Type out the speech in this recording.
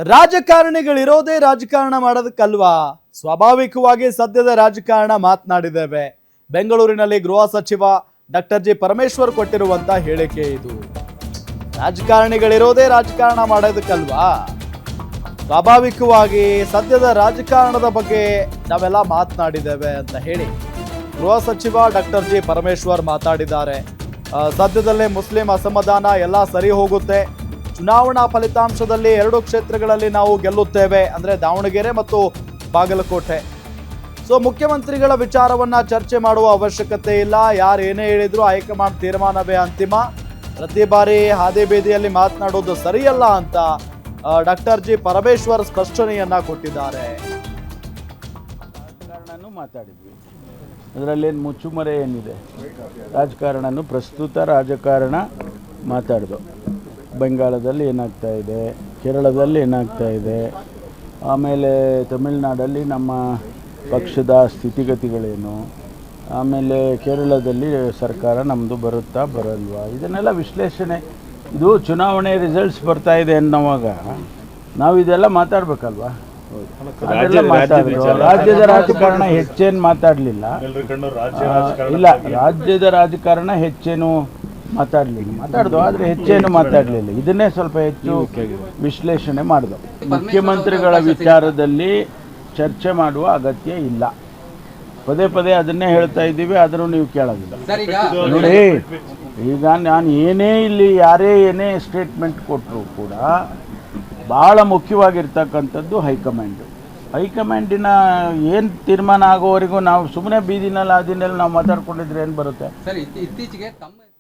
ರಾಜಕಾರಣಿಗಳಿರೋದೇ ರಾಜಕಾರಣ ಮಾಡೋದಕ್ಕಲ್ವಾ? ಸ್ವಾಭಾವಿಕವಾಗಿ ಸದ್ಯದ ರಾಜಕಾರಣ ಮಾತನಾಡಿದ್ದೇವೆ. ಬೆಂಗಳೂರಿನಲ್ಲಿ ಗೃಹ ಸಚಿವ ಡಾಕ್ಟರ್ ಜಿ ಪರಮೇಶ್ವರ್ ಕೊಟ್ಟಿರುವಂತ ಹೇಳಿಕೆ ಇದು. ರಾಜಕಾರಣಿಗಳಿರೋದೇ ರಾಜಕಾರಣ ಮಾಡೋದಕ್ಕಲ್ವಾ? ಸ್ವಾಭಾವಿಕವಾಗಿ ಸದ್ಯದ ರಾಜಕಾರಣದ ಬಗ್ಗೆ ನಾವೆಲ್ಲ ಮಾತನಾಡಿದ್ದೇವೆ ಅಂತ ಹೇಳಿ ಗೃಹ ಸಚಿವ ಡಾಕ್ಟರ್ ಜಿ ಪರಮೇಶ್ವರ್ ಮಾತಾಡಿದ್ದಾರೆ. ಸದ್ಯದಲ್ಲೇ ಮುಸ್ಲಿಂ ಅಸಮಾಧಾನ ಎಲ್ಲ ಸರಿ ಹೋಗುತ್ತೆ. ಚುನಾವಣಾ ಫಲಿತಾಂಶದಲ್ಲಿ 2 ಕ್ಷೇತ್ರಗಳಲ್ಲಿ ನಾವು ಗೆಲ್ಲುತ್ತೇವೆ, ಅಂದರೆ ದಾವಣಗೆರೆ ಮತ್ತು ಬಾಗಲಕೋಟೆ. ಸೊ ಮುಖ್ಯಮಂತ್ರಿಗಳ ವಿಚಾರವನ್ನ ಚರ್ಚೆ ಮಾಡುವ ಅವಶ್ಯಕತೆ ಇಲ್ಲ. ಯಾರು ಏನೇ ಹೇಳಿದ್ರು ಹೈಕಮಾಂಡ್ ತೀರ್ಮಾನವೇ ಅಂತಿಮ. ಪ್ರತಿ ಬಾರಿ ಹಾದಿ ಬೀದಿಯಲ್ಲಿ ಮಾತನಾಡೋದು ಸರಿಯಲ್ಲ ಅಂತ ಡಾಕ್ಟರ್ ಜಿ ಪರಮೇಶ್ವರ್ ಸ್ಪಷ್ಟನೆಯನ್ನ ಕೊಟ್ಟಿದ್ದಾರೆ. ರಾಜಕಾರಣನೂ ಮಾತಾಡಿದ್ವಿ, ಅದರಲ್ಲೇನು ಮುಚ್ಚುಮರೆ ಏನಿದೆ? ರಾಜಕಾರಣನೂ ಪ್ರಸ್ತುತ ರಾಜಕಾರಣ ಮಾತಾಡ್ದು. ಬೆಂಗಾಲದಲ್ಲಿ ಏನಾಗ್ತಾ ಇದೆ, ಕೇರಳದಲ್ಲಿ ಏನಾಗ್ತಾ ಇದೆ, ಆಮೇಲೆ ತಮಿಳುನಾಡಲ್ಲಿ ನಮ್ಮ ಪಕ್ಷದ ಸ್ಥಿತಿಗತಿಗಳೇನು, ಆಮೇಲೆ ಕೇರಳದಲ್ಲಿ ಸರ್ಕಾರ ನಮ್ಮದು ಬರುತ್ತಾ ಬರಲ್ವಾ, ಇದನ್ನೆಲ್ಲ ವಿಶ್ಲೇಷಣೆ. ಇದು ಚುನಾವಣೆ ರಿಸಲ್ಟ್ಸ್ ಬರ್ತಾ ಇದೆ ಅನ್ನೋವಾಗ ನಾವು ಇದೆಲ್ಲ ಮಾತಾಡ್ಬೇಕಲ್ವಾ? ಅದೆಲ್ಲ ಮಾತಾಡಿದ್ರು. ರಾಜ್ಯದ ರಾಜಕಾರಣ ಹೆಚ್ಚೇನು ಮಾತಾಡಲಿಲ್ಲ. ಇಲ್ಲ, ರಾಜ್ಯದ ರಾಜಕಾರಣ ಹೆಚ್ಚೇನು ಮಾತಾಡ್ದು, ಆದರೆ ಹೆಚ್ಚೇನು ಮಾತಾಡಲಿಲ್ಲ. ಇದನ್ನೇ ಸ್ವಲ್ಪ ಹೆಚ್ಚು ವಿಶ್ಲೇಷಣೆ ಮಾಡಿದ್ರು. ಮುಖ್ಯಮಂತ್ರಿಗಳ ವಿಚಾರದಲ್ಲಿ ಚರ್ಚೆ ಮಾಡುವ ಅಗತ್ಯ ಇಲ್ಲ. ಪದೇ ಪದೇ ಅದನ್ನೇ ಹೇಳ್ತಾ ಇದ್ದೀವಿ, ಆದರೂ ನೀವು ಕೇಳೋದಿಲ್ಲ. ನೋಡಿ, ಈಗ ನಾನು ಏನೇ ಇಲ್ಲಿ ಯಾರೇ ಏನೇ ಸ್ಟೇಟ್ಮೆಂಟ್ ಕೊಟ್ಟರು ಕೂಡ ಭಾಳ ಮುಖ್ಯವಾಗಿರ್ತಕ್ಕಂಥದ್ದು ಹೈಕಮಾಂಡಿನ ಏನು ತೀರ್ಮಾನ ಆಗೋವರೆಗೂ ನಾವು ಸುಮ್ಮನೆ ಬೀದಿನಲ್ಲಿ ನಾವು ಮಾತಾಡ್ಕೊಂಡಿದ್ರೆ ಏನು ಬರುತ್ತೆ?